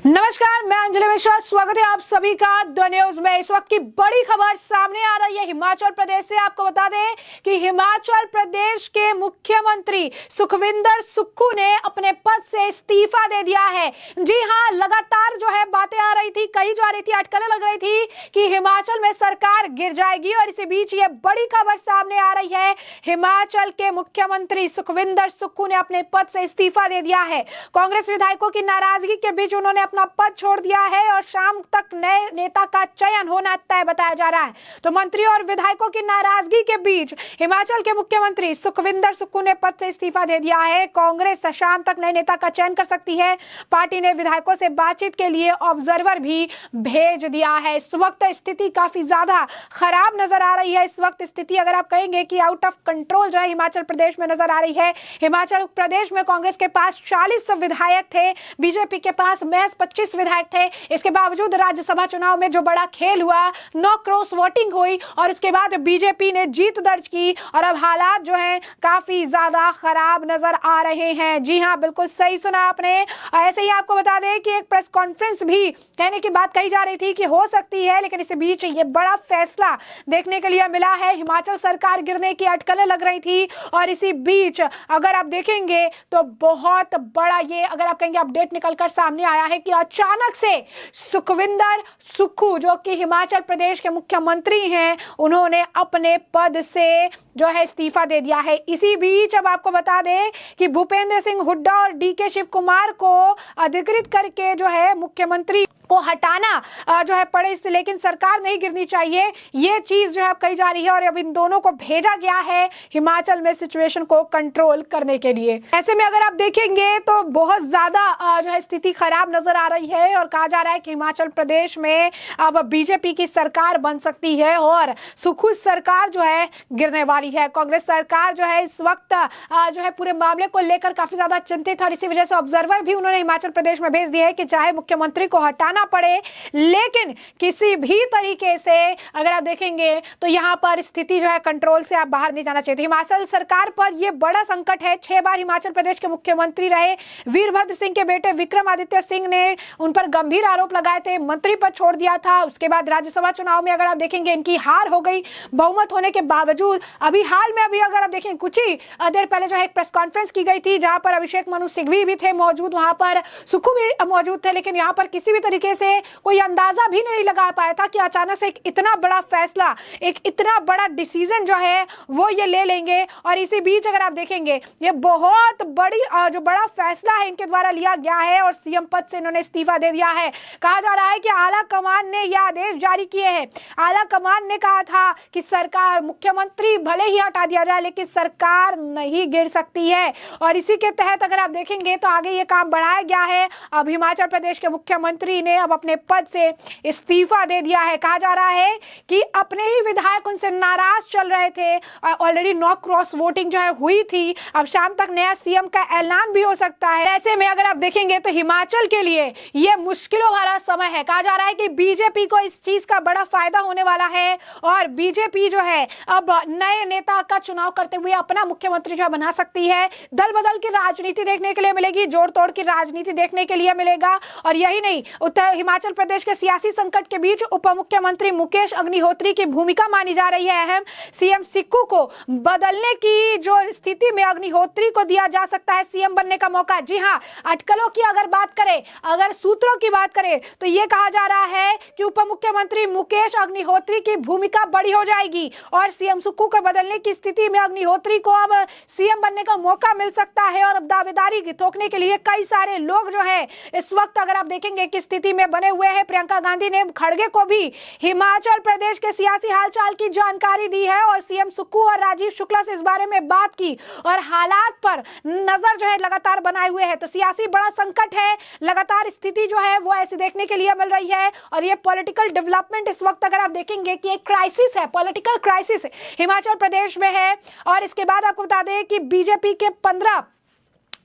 नमस्कार, मैं अंजलि मिश्रा। स्वागत है आप सभी का द न्यूज में। इस वक्त की बड़ी खबर सामने आ रही है हिमाचल प्रदेश से। आपको बता दें कि हिमाचल प्रदेश के मुख्यमंत्री सुखविंदर सुक्खू ने अपने पद से इस्तीफा दे दिया है। जी हां, लगातार जो है बातें आ रही थी, कही जा रही थी, अटकलें लग रही थी कि हिमाचल में सरकार गिर जाएगी, और इसी बीच ये बड़ी खबर सामने आ रही है। हिमाचल के मुख्यमंत्री सुखविंदर सुक्खू ने अपने पद से इस्तीफा दे दिया है। कांग्रेस विधायकों की नाराजगी के बीच उन्होंने अपना पद छोड़ दिया है और शाम तक नए नेता का चयन होना तय बताया जा रहा है। तो मंत्री और विधायकों की नाराजगी के बीच हिमाचल के मुख्यमंत्री सुखविंदर सुक्खू ने पद से इस्तीफा दे दिया है। कांग्रेस शाम तक नए नेता का चयन कर सकती है। पार्टी ने विधायकों से बातचीत के लिए ऑब्जर्वर भी भेज दिया है। इस वक्त स्थिति काफी ज्यादा खराब नजर आ रही है। इस वक्त स्थिति अगर आप कहेंगे कि आउट ऑफ कंट्रोल जो है हिमाचल प्रदेश में नजर आ रही है। हिमाचल प्रदेश में कांग्रेस के पास 40 विधायक थे, बीजेपी के पास महज 25 विधायक थे। इसके बावजूद राज्यसभा चुनाव में जो बड़ा खेल हुआ, नो क्रॉस वोटिंग हुई और उसके बाद बीजेपी ने जीत दर्ज की, और अब हालात जो हैं काफी ज्यादा खराब नजर आ रहे हैं। जी हां, बिल्कुल सही सुना आपने। ऐसे ही आपको बता दें कि एक प्रेस कॉन्फ्रेंस भी कहने की बात कही जा रही थी कि हो सकती है, लेकिन इसी बीच ये बड़ा फैसला देखने के लिए मिला है। हिमाचल सरकार गिरने की अटकलें लग रही थी, और इसी बीच अगर आप देखेंगे तो बहुत बड़ा ये अगर आप कहेंगे अपडेट निकलकर सामने आया है कि अचानक से सुखविंदर सुक्खू जो कि हिमाचल प्रदेश के मुख्यमंत्री हैं, उन्होंने अपने पद से जो है इस्तीफा दे दिया है। इसी बीच अब आपको बता दें कि भूपेंद्र सिंह हुड्डा और डीके शिव कुमार को अधिकृत करके जो है मुख्यमंत्री को हटाना जो है पड़े, लेकिन सरकार नहीं गिरनी चाहिए, ये चीज जो है कही जा रही है। और अब इन दोनों को भेजा गया है हिमाचल में सिचुएशन को कंट्रोल करने के लिए। ऐसे में अगर आप देखेंगे तो बहुत ज्यादा जो है स्थिति खराब नजर आ रही है, और कहा जा रहा है कि हिमाचल प्रदेश में अब बीजेपी की सरकार बन सकती है और सुक्खू सरकार जो है गिरने वाली है। कांग्रेस सरकार जो है इस वक्त जो है पूरे मामले को लेकर काफी ज्यादा चिंतित है, और इसी वजह से ऑब्जर्वर भी उन्होंने हिमाचल प्रदेश में भेज दिया है कि चाहे मुख्यमंत्री को हटाना पड़े, लेकिन किसी भी तरीके से अगर आप देखेंगे तो यहां पर स्थिति जो है कंट्रोल से आप बाहर नहीं जाना चाहिए। तो हिमाचल सरकार पर यह बड़ा संकट है। 6 बार हिमाचल प्रदेश के मुख्यमंत्री रहे वीरभद्र सिंह के बेटे विक्रमादित्य सिंह ने उन पर गंभीर आरोप लगाए थे, मंत्री पद छोड़ दिया था। उसके बाद राज्यसभा चुनाव में अगर आप देखेंगे इनकी हार हो गई बहुमत होने के बावजूद। अभी हाल में अगर आप देखें कुछ ही देर पहले जो है एक प्रेस कॉन्फ्रेंस की गई थी, जहां पर अभिषेक मनु सिंघवी भी थे मौजूद, वहां पर सुक्खू भी मौजूद थे, लेकिन यहां पर किसी भी तरीके से कोई अंदाजा भी नहीं लगा पाया था कि अचानक से एक इतना बड़ा फैसला, एक इतना बड़ा डिसीजन जो है वो ये ले लेंगे। और इसी बीच अगर आप देखेंगे ये बहुत बड़ी जो बड़ा फैसला है इनके द्वारा लिया गया है, और सीएम पद से इन्होंने इस्तीफा दे दिया है। कहा जा रहा है कि आला कमान ने यह आदेश जारी किए हैं। आला कमान ने कहा था कि सरकार, मुख्यमंत्री भले ही हटा दिया जाए लेकिन सरकार नहीं गिर सकती है, और इसी के तहत अगर आप देखेंगे तो आगे ये काम बढ़ाया गया है। अब हिमाचल प्रदेश के मुख्यमंत्री ने अब अपने पद से इस्तीफा दे दिया है। कहा जा रहा है कि अपने ही विधायक उनसे नाराज चल रहे थे, ऑलरेडी नो क्रॉस वोटिंग जो है हुई थी। अब शाम तक नया सीएम का ऐलान भी हो सकता है। ऐसे में अगर आप देखेंगे तो हिमाचल के लिए यह मुश्किलों भरा समय है। कहा जा रहा है कि बीजेपी को इस चीज का बड़ा फायदा होने वाला है, और बीजेपी जो है अब नए नेता का चुनाव करते हुए अपना मुख्यमंत्री जो बना सकती है। दल बदल की राजनीति देखने के लिए मिलेगी, जोड़ तोड़ की राजनीति देखने के लिए मिलेगा। और यही नहीं, उत्तर हिमाचल प्रदेश के सियासी संकट के बीच उप मुख्यमंत्री मुकेश अग्निहोत्री की भूमिका मानी जा रही है अहम। सीएम सिक्कू को बदलने की जो स्थिति में अग्निहोत्री को दिया जा सकता है सीएम बनने का मौका। जी हां, अटकलों की अगर बात करें, अगर सूत्रों की बात करें तो यह कहा जा रहा है कि उप मुख्यमंत्री मुकेश अग्निहोत्री की भूमिका बड़ी हो जाएगी, और सीएम सिक्कू को बदलने की स्थिति में अग्निहोत्री को अब सीएम बनने का मौका मिल सकता है। और अब दावेदारी थोपने के लिए कई सारे लोग जो है इस वक्त अगर आप देखेंगे कि स्थिति में बने हुए हैं। प्रियंका गांधी ने खड़गे को भी हिमाचल प्रदेश के सियासी हालचाल की जानकारी दी है, और सीएम सुक्खू और राजीव शुक्ला से इस बारे में बात की, और हालात पर नजर जो है लगातार बनाए हुए है। तो सियासी बड़ा संकट है, लगातार स्थिति जो है वो ऐसी देखने के लिए मिल रही है। और ये पॉलिटिकल डेवलपमेंट इस वक्त अगर आप देखेंगे कि एक क्राइसिस है, पॉलिटिकल क्राइसिस हिमाचल प्रदेश में है। और इसके बाद आपको बता दें कि बीजेपी के 15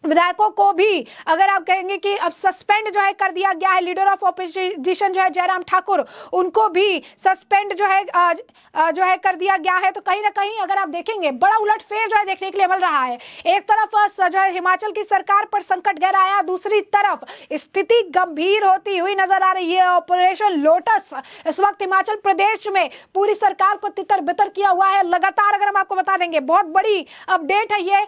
विधायकों को भी अगर आप कहेंगे कि अब सस्पेंड जो है कर दिया गया है, लीडर ऑफ ऑपोजिशन जो है जयराम ठाकुर, उनको भी सस्पेंड जो है कर दिया गया है। तो कहीं ना कहीं अगर आप देखेंगे बड़ा उलटफेर जो है देखने के लिए मिल रहा है। एक तरफ जो है हिमाचल की सरकार पर संकट गहराया, दूसरी तरफ स्थिति गंभीर होती हुई नजर आ रही है। ऑपरेशन लोटस इस वक्त हिमाचल प्रदेश में पूरी सरकार को तितर बितर किया हुआ है लगातार। अगर हम आपको बता देंगे बहुत बड़ी अपडेट है ये,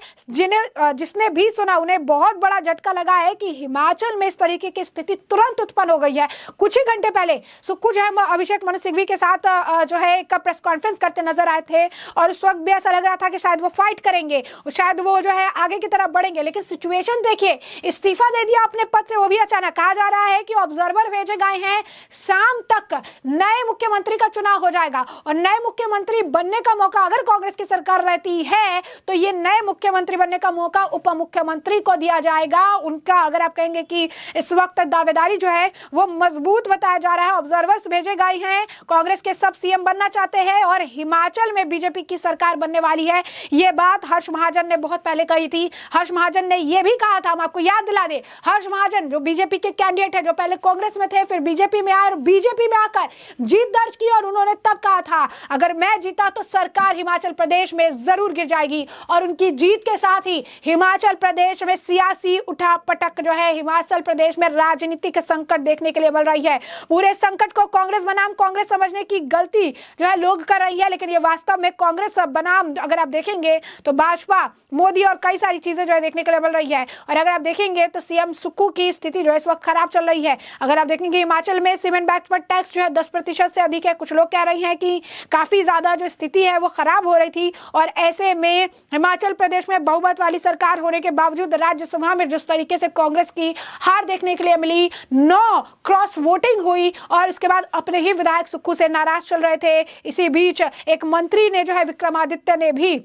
जिसने भी सुना उन्हें बहुत बड़ा झटका लगा है कि हिमाचल में इस तरीके की स्थिति तुरंत उत्पन्न हो गई है। कुछ ही घंटे पहले सुक्खू जो है अभिषेक मनु सिंघवी के साथ जो है एक प्रेस कॉन्फ्रेंस करते नजर आए थे और उस वक्त भी ऐसा लग रहा था कि शायद वो फाइट करेंगे, शायद वो जो है आगे की तरफ बढ़ेंगे। लेकिन सिचुएशन देखिए, इस्तीफा दे दिया अपने पद से, वो भी अचानक। कहा जा रहा है कि ऑब्जर्वर भेजे गए हैं, शाम तक नए मुख्यमंत्री का चुनाव हो जाएगा और नए मुख्यमंत्री बनने का मौका अगर कांग्रेस की सरकार रहती है तो ये नए मुख्यमंत्री बनने का मौका उप मुख्यमंत्री को दिया जाएगा। उनका अगर आप कहेंगे कि इस वक्त दावेदारी जो है वो मजबूत बताया जा रहा है। ऑब्जर्वर्स भेजे गए हैं, कांग्रेस के सब सीएम बनना चाहते हैं और हिमाचल में बीजेपी की सरकार बनने वाली है। ये बात हर्ष महाजन ने बहुत पहले कही थी। हर्ष महाजन ने यह भी कहा था, हम आपको याद दिला दे, हर्ष महाजन जो बीजेपी के कैंडिडेट है, जो पहले कांग्रेस में थे फिर बीजेपी में आए और बीजेपी में आकर जीत दर्ज की, और उन्होंने तब कहा था अगर मैं जीता तो सरकार हिमाचल प्रदेश में जरूर गिर जाएगी। और उनकी जीत के साथ ही हिमाचल प्रदेश में सियासी उठापटक जो है, हिमाचल प्रदेश में राजनीतिक संकट देखने के लिए मिल रही है। पूरे संकट को कांग्रेस बनाम कांग्रेस समझने की गलती जो है लोग कर रही है, लेकिन ये वास्तव में कांग्रेस बनाम अगर आप देखेंगे तो भाजपा, मोदी और कई सारी चीजें जो है देखने के लिए मिल रही है। और अगर आप देखेंगे तो सीएम सुक्खू की स्थिति जो है इस वक्त खराब चल रही है। अगर आप देखेंगे हिमाचल में सीमेंट बैग पर टैक्स जो है 10% से अधिक है। कुछ लोग कह रहे हैं कि काफी ज्यादा जो स्थिति है वो खराब हो रही थी और ऐसे में हिमाचल प्रदेश में बहुमत वाली सरकार होने के बावजूद राज्यसभा में जिस तरीके से कांग्रेस की हार देखने के लिए मिली, 9 क्रॉस वोटिंग हुई और उसके बाद अपने ही विधायक सुक्खू से नाराज चल रहे थे। इसी बीच एक मंत्री ने जो है विक्रमादित्य ने भी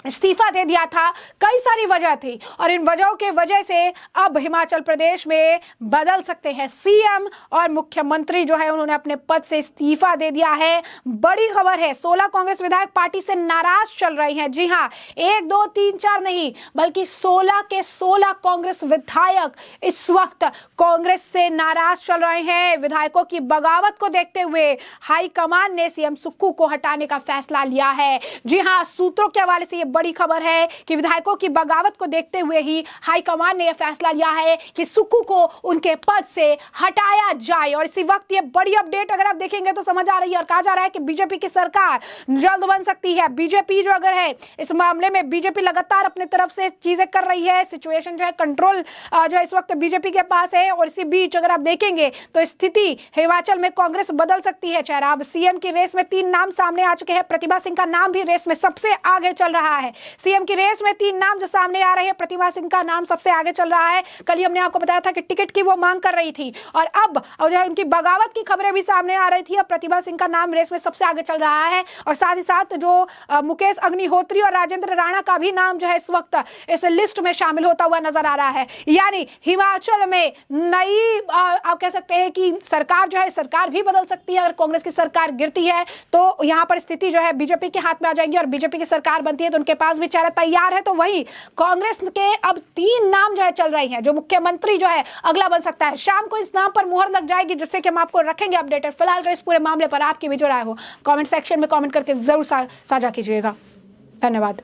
इस्तीफा दे दिया था। कई सारी वजह थी और इन वजहों के वजह से अब हिमाचल प्रदेश में बदल सकते हैं सीएम और मुख्यमंत्री जो है उन्होंने अपने पद से इस्तीफा दे दिया है। बड़ी खबर है, 16 कांग्रेस विधायक पार्टी से नाराज चल रही हैं। जी हां, 1 2 3 4 नहीं बल्कि 16 के 16 कांग्रेस विधायक इस वक्त कांग्रेस से नाराज चल रहे हैं। विधायकों की बगावत को देखते हुए हाईकमान ने सीएम सुक्खू को हटाने का फैसला लिया है। जी हां, सूत्रों के हवाले से बड़ी खबर है कि विधायकों की बगावत को देखते हुए ही हाईकमान ने यह फैसला लिया है कि सुक्खू को उनके पद से हटाया जाए। और इसी वक्त ये बड़ी अपडेट अगर आप देखेंगे तो समझ आ रही है और कहा जा रहा है कि बीजेपी की सरकार जल्द बन सकती है। बीजेपी जो अगर है इस मामले में बीजेपी लगातार अपनी तरफ से चीजें कर रही है। सिचुएशन जो है कंट्रोल जो है इस वक्त बीजेपी के पास है। और इसी बीच अगर आप देखेंगे तो स्थिति हिमाचल में कांग्रेस बदल सकती है। चेहरा अब सीएम की रेस में 3 नाम सामने आ चुके हैं। प्रतिभा सिंह का नाम भी रेस में सबसे आगे चल रहा है। सीएम की रेस में 3 नाम जो सामने आ रहे हैं, प्रतिभा सिंह का नाम सबसे आगे चल रहा है। कल ही हमने आपको बताया था कि टिकट की वो मांग कर रही थी और अब जो है उनकी बगावत की खबरें भी सामने आ रही थी। अब प्रतिभा सिंह का नाम रेस में सबसे आगे चल रहा है और साथ ही साथ जो मुकेश अग्निहोत्री और राजेंद्र राणा का भी नाम जो है इस वक्त इस लिस्ट में शामिल होता हुआ नजर आ रहा है। यानी हिमाचल में नई आप कह सकते हैं कि सरकार जो है, सरकार भी बदल सकती है। अगर कांग्रेस की सरकार गिरती है तो यहाँ पर स्थिति जो है बीजेपी के हाथ में आ जाएगी और बीजेपी की सरकार बनती है तो उनके पास भी चेहरा तैयार है। तो वही कांग्रेस के अब 3 नाम जो है चल रही हैं, जो मुख्यमंत्री जो है अगला बन सकता है। शाम को इस नाम पर मुहर लग जाएगी जिससे कि हम आपको रखेंगे अपडेटेड। फिलहाल जो इस पूरे मामले पर आपकी भी जो राय हो कमेंट सेक्शन में कमेंट करके जरूर साझा कीजिएगा। धन्यवाद।